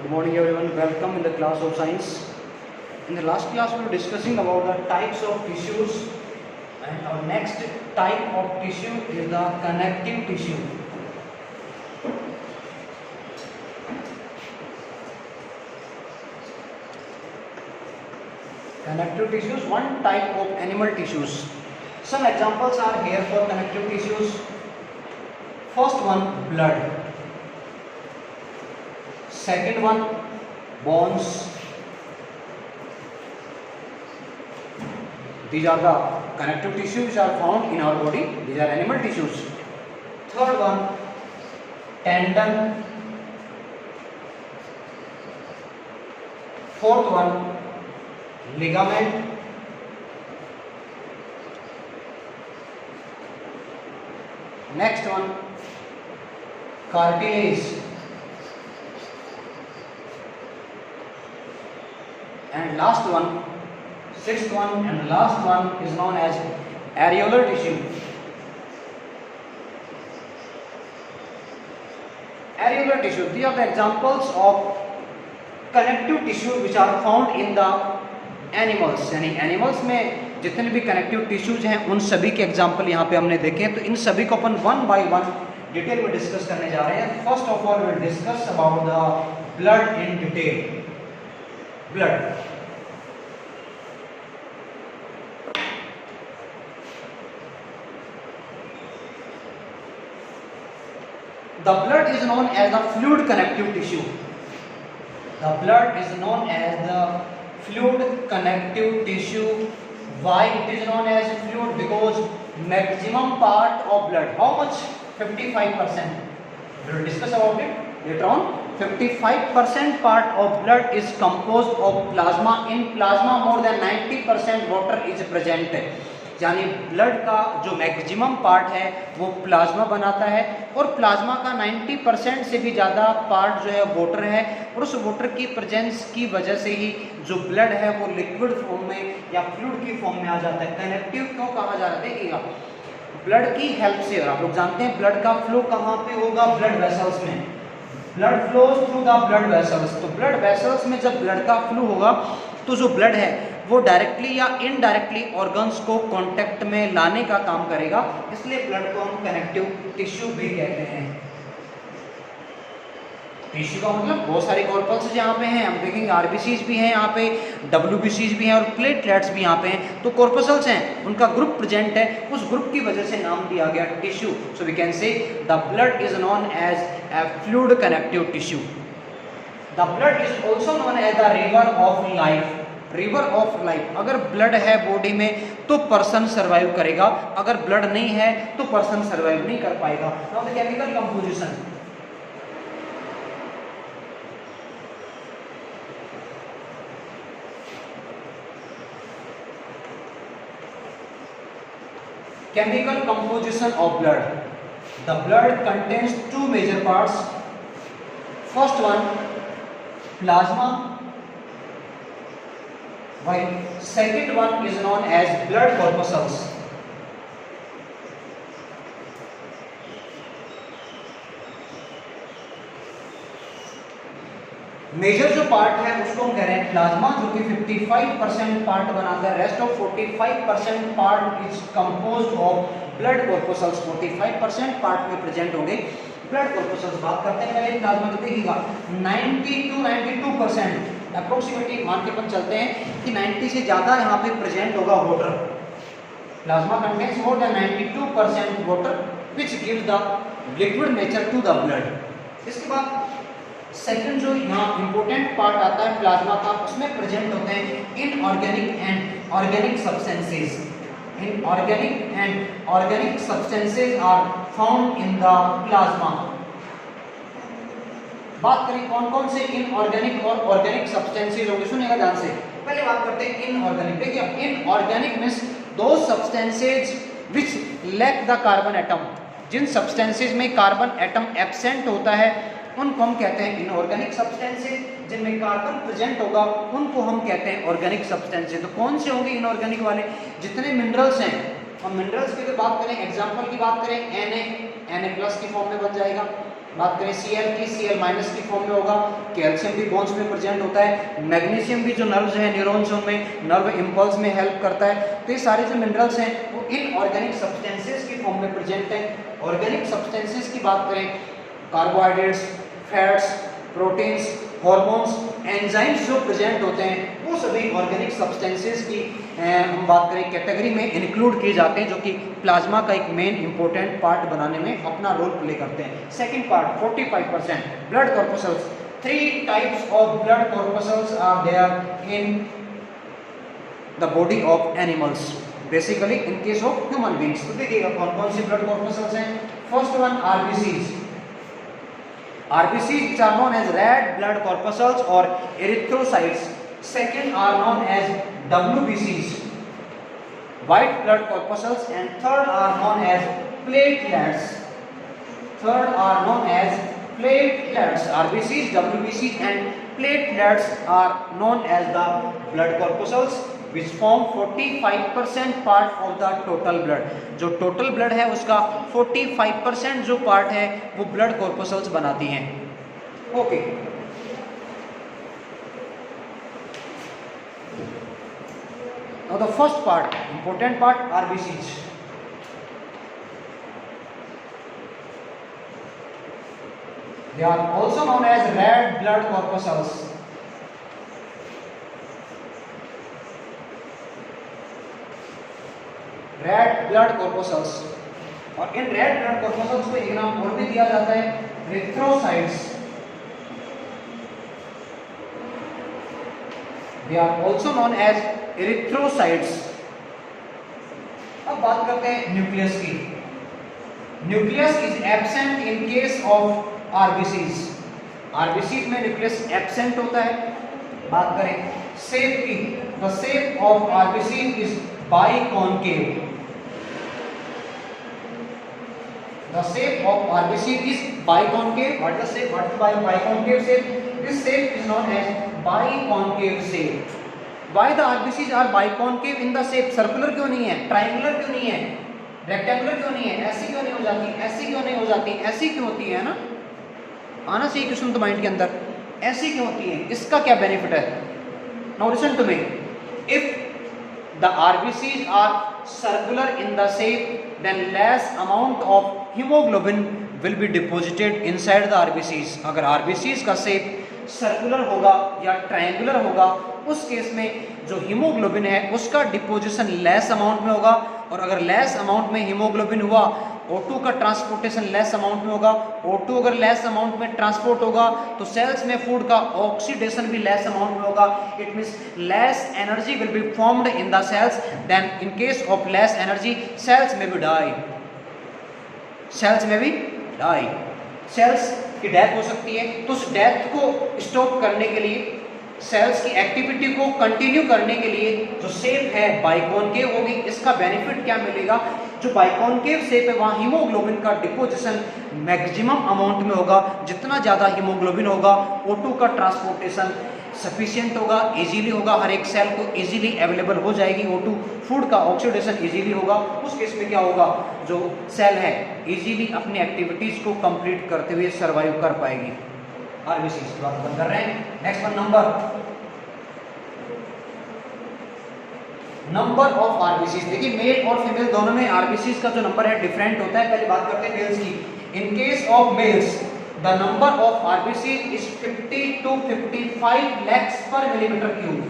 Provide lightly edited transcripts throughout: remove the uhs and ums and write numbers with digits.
Good morning everyone, welcome in the class of science. In the last class we were discussing about the types of tissues, and our next type of tissue is the connective tissue. Connective tissues, one type of animal tissues. Some examples are here for connective tissues. First one, blood. Second one, bones. These are the connective tissues which are found in our body. These are animal tissues. Third one, tendon. Fourth one, ligament. Next one, cartilage. And last one, sixth one and last one is known as areolar tissue. Areolar tissue, these are the examples of connective tissue which are found in the animals. यानी animals में जितने भी connective tissues हैं उन सभी के example यहाँ पे हमने देखे हैं, तो इन सभी को अपन वन बाय वन डिटेल में डिस्कस करने जा रहे हैं. First of all will discuss about the blood in detail. Blood, the blood is known as the fluid connective tissue. The blood is known as the fluid connective tissue. Why it is known as fluid? Because maximum part of blood, how much? 55%. We will discuss about it later on. 55% part of blood is composed of plasma. In plasma more than 90% water is present. यानी blood का जो maximum part है वो plasma बनाता है, और plasma का 90% से भी ज़्यादा पार्ट जो है वाटर है, और उस वाटर की प्रेजेंस की वजह से ही जो ब्लड है वो लिक्विड फॉर्म में या फ्लूइड की फॉर्म में आ जाता है. कनेक्टिव क्यों कहा जा रहा है? देखिएगा, ब्लड की हेल्प से, और आप लोग जानते हैं ब्लड का फ्लो कहाँ पे होगा? ब्लड वेसल्स में. Blood flows through the blood vessels. तो ब्लड वेसल्स में जब ब्लड का फ्लो होगा तो जो ब्लड है वो डायरेक्टली या इनडायरेक्टली ऑर्गन्स को कांटेक्ट में लाने का काम करेगा, इसलिए ब्लड को हम कनेक्टिव टिश्यू भी कहते हैं. टिश्यू का मतलब बहुत सारे कॉर्पल्स यहाँ पे हैं, हम देखेंगे आरबीसीज भी हैं यहाँ पे, डब्ल्यूबीसीज भी हैं और प्लेटलेट्स भी यहाँ पे हैं. तो कॉर्पसल्स हैं, उनका ग्रुप प्रेजेंट है, उस ग्रुप की वजह से नाम दिया गया tissue. So we can say the blood is known as a fluid connective tissue. The blood is also known as the river of life. River of life. अगर ब्लड है बॉडी में तो पर्सन सर्वाइव करेगा, अगर blood नहीं है तो person survive नहीं कर पाएगा. Now the chemical composition. Chemical composition of blood. The blood contains two major parts. First one, plasma, while second one is known as blood corpuscles. Major जो part है उसको हम कह रहे हैं प्लाज्मा, जो कि 55% पार्ट बनाता है. Rest of 45% part is composed of blood corpuscles. 45% part में प्रेजेंट होंगे ब्लड कॉर्पसल्स. बात करते हैं पहले प्लाज्मा की. देखिएगा 90 to 92% अप्रोक्सीमेटली मान के अपन चलते हैं कि 90 से ज़्यादा यहाँ पे प्रेजेंट होगा water. Plasma contains more than 92% water which gives the liquid nature to the blood. इसके बाद सेकंड जो यहाँ इंपॉर्टेंट पार्ट आता है प्लाज्मा का, उसमें प्रेजेंट होते हैं inorganic and organic substances. Inorganic and organic substances are found in the plasma. बात करें कौन कौन से इनऑर्गेनिक और ऑर्गेनिक सब्सटेंसेस होंगे, सुनिएगा ध्यान से. पहले बात करते हैं इनऑर्गेनिक. देखिए inorganic means those substances which lack the carbon atom. जिन सब्सटेंसेस में कार्बन एटम एब्सेंट होता है उनको हम कहते हैं इनऑर्गेनिक सब्सटेंसेस. जिनमें कार्बन प्रेजेंट होगा उनको हम कहते हैं ऑर्गेनिक सब्सटेंसेस. तो कौन से होंगे इनऑर्गेनिक वाले? जितने मिनरल्स हैं, हम मिनरल्स की बात करें, एग्जांपल की बात करें Na, Na+ की फॉर्म में बन जाएगा. बात करें Cl की, Cl माइनस की फॉर्म में होगा। कैल्शियम भी बोन्स में प्रेजेंट होता है। मैग्नीशियम भी जो नर्व्स हैं, न्यूरॉन्स उनमें नर्व इंपल्स में हेल्प करता है। तो ये सारे जो मिनरल्स हैं वो इन ऑर्गेनिक सब्सटेंसेस की फॉर्म में प्रेजेंट हैं। ऑर्गेनिक सब्सटेंसेस की बात करें, carbohydrates, fats, proteins, hormones, enzymes जो प्रेजेंट होते हैं वो सभी ऑर्गेनिक सब्सटेंसेस की हम बात करें कैटेगरी में इंक्लूड किए जाते हैं, जो कि प्लाज्मा का एक मेन इंपॉर्टेंट पार्ट बनाने में अपना रोल प्ले करते हैं। Second part 45% blood corpuscles. 3 types of blood corpuscles are there in the body of animals, basically in case of human beings. तो देखिएगा कौन कौन सी ब्लड कॉर्पस्कल्स हैं। First one RBCs. RBCs which are known as red blood corpuscles or erythrocytes. Second are known as WBCs, white blood corpuscles, and third are known as platelets. Third are known as platelets. RBCs, WBCs, and platelets are known as the blood corpuscles which form 45% part of the total blood. जो total blood है उसका 45% जो part है वो blood कॉर्पस्कल्स बनाती हैं। Okay, now the first part, important part, RBCs. They are also known as red blood corpuscles. Red blood corpuscles. और इन रेड ब्लड कॉर्पस्कल्स को एक नाम और भी दिया जाता है, erythrocytes. They are also known as erythrocytes. अब बात करते हैं न्यूक्लियस की। Nucleus is absent in case of RBCs. RBCs में न्यूक्लियस एब्सेंट होता है। बात करें शेप की, the shape of RBCs is biconcave. The shape of RBC is biconcave. What is the shape? What is biconcave shape? This shape is known as biconcave shape. Why the RBCs are biconcave in the shape? Circular क्यों नहीं है? Triangular क्यों नहीं है? Rectangular क्यों नहीं है? ऐसी क्यों नहीं हो जाती? ऐसी क्यों नहीं हो जाती? ऐसी क्यों होती है ना? आना चाहिए क्वेश्चन तो माइंड के अंदर। ऐसी क्यों होती है? इसका क्या बेनिफिट है? Now listen to me. If the RBCs are circular in the shape, then less amount of hemoglobin will be deposited inside the RBCs. अगर RBCs का शेप सर्कुलर होगा या ट्रायंगुलर होगा उस केस में जो हीमोग्लोबिन है उसका डिपोजिशन लेस अमाउंट में होगा। और अगर लेस अमाउंट में हीमोग्लोबिन हुआ, O2 का ट्रांसपोर्टेशन लेस अमाउंट में होगा। O2 अगर लेस अमाउंट में ट्रांसपोर्ट होगा तो सेल्स में फूड का ऑक्सीडेशन भी लेस अमाउंट में होगा। It means less energy will be formed in the cells. Then in case of less energy cells में भी डाई। सेल्स में भी डाई, सेल्स की डेथ हो सकती है। तो उस डेथ को स्टॉप करने के लिए, सेल्स की एक्टिविटी को कंटिन्यू करने के लिए जो शेप है बाइकॉन्केव होगी। इसका बेनिफिट क्या मिलेगा? जो बाइकॉन्केव शेप है वहाँ हीमोग्लोबिन का डिपोजिशन मैक्सिमम अमाउंट में होगा। जितना ज़्यादा हीमोग्लोबिन होगा O2 का ट्रांसपोर्टेशन सफिशिएंट होगा, इजीली होगा, हर एक सेल को इजीली अवेलेबल हो जाएगी O2। फूड का ऑक्सीडेशन इजीली होगा। उस केस में क्या होगा? जो सेल है इजीली अपनी एक्टिविटीज को कंप्लीट करते हुए सर्वाइव कर पाएगी। आरबीसीज की बात बंद कर रहे हैं। Next one, number of RBCs. देखिए मेल और फीमेल दोनों में आरबीसीज का जो नंबर है डिफरेंट होता है। पहले बात करते हैं मेल्स की। इन case of males the number of RBCs is 50 to 55 lakhs per millimeter cube।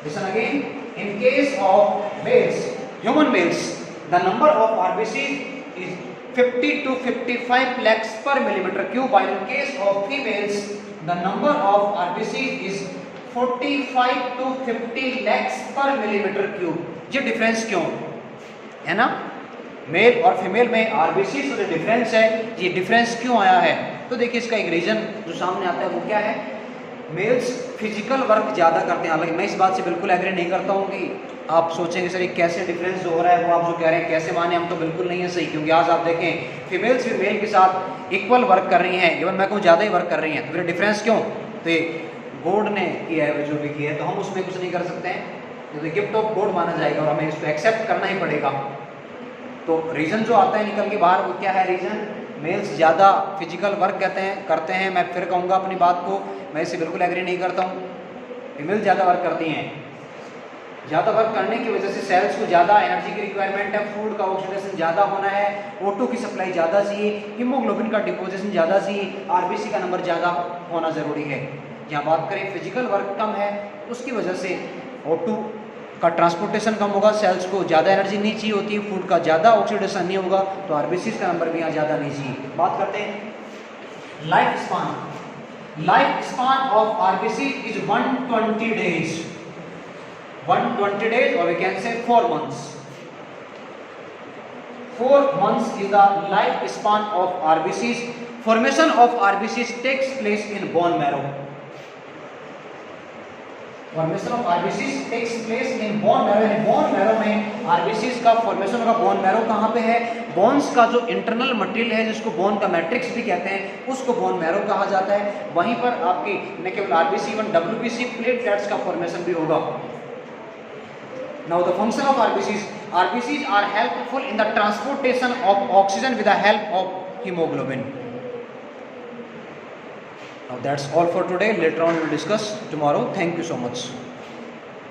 Listen again. In case of males, human males, the number of RBCs is 50 to 55 lakhs per millimeter cube, while in case of females, the number of RBCs is 45 to 50 lakhs per millimeter cube। ये difference क्यों है ना? Mail और female में RBC से जो difference है, ये डिफरेंस क्यों आया है? तो देखिए इसका एक रीजन जो सामने आता है वो क्या है? मेल्स फिजिकल वर्क ज़्यादा करते हैं। हालांकि मैं इस बात से बिल्कुल एग्री नहीं करता हूँ कि आप सोचेंगे सर ये कैसे डिफरेंस जो हो रहा है वो आप जो कह रहे हैं कैसे माने, हम तो बिल्कुल नहीं है सही। क्योंकि आज आप देखें फीमेल्स भी मेल के साथ इक्वल वर्क कर रही हैं, इवन मैं कहूँ ज़्यादा ही वर्क कर रही हैं। तो फिर डिफरेंस क्यों? तो ये गॉड ने किया है, जो भी किया है, तो हम उसमें कुछ नहीं कर सकते हैं। तो गिफ्ट ऑफ गॉड माना जाएगा और हमें इसको एक्सेप्ट करना ही पड़ेगा। तो रीज़न जो आता है निकल के बाहर वो क्या है? रीज़न मेल्स ज़्यादा फिजिकल वर्क करते हैं। मैं फिर कहूँगा अपनी बात को, मैं इससे बिल्कुल एग्री नहीं करता हूँ। फीमेल ज़्यादा वर्क करती हैं। ज़्यादा वर्क करने की वजह से सेल्स को ज़्यादा एनर्जी की रिक्वायरमेंट है, फूड का ऑक्सीडेशन ज़्यादा होना है, O2 की सप्लाई ज़्यादा चाहिए, हीमोग्लोबिन का डिपोजिशन ज़्यादा चाहिए, आरबीसी का नंबर ज़्यादा होना ज़रूरी है। यहाँ बात करें फिजिकल वर्क कम है, उसकी वजह से O2 का ट्रांसपोर्टेशन कम होगा, सेल्स को ज़्यादा एनर्जी नहीं चाहिए होती है, फूड का ज़्यादा ऑक्सीडेशन नहीं होगा, तो आरबीसी का नंबर भी यहाँ ज़्यादा नहीं चाहिए। बात करते हैं life span. Life span of RBC is 120 days, 120 days, or we can say 4 months. 4 months is the life span of RBCs. Formation of RBCs takes place in bone marrow. Formation of RBCs takes place in bone marrow. यानी bone marrow में RBCs का formation होगा। Bone marrow कहाँ पे है? Bones का जो internal material है, जिसको बोन का मैट्रिक्स भी कहते हैं, उसको बोन मैरो कहा जाता है। वहीं पर आपकी न केवल आरबीसी इवन डब्ल्यूबीसी प्लेटलेट्स का फॉर्मेशन भी होगा। Now the function of RBCs, RBCs are helpful in the transportation of oxygen with the help of haemoglobin. Now that's all for today. Later on we'll discuss tomorrow. Thank you so much.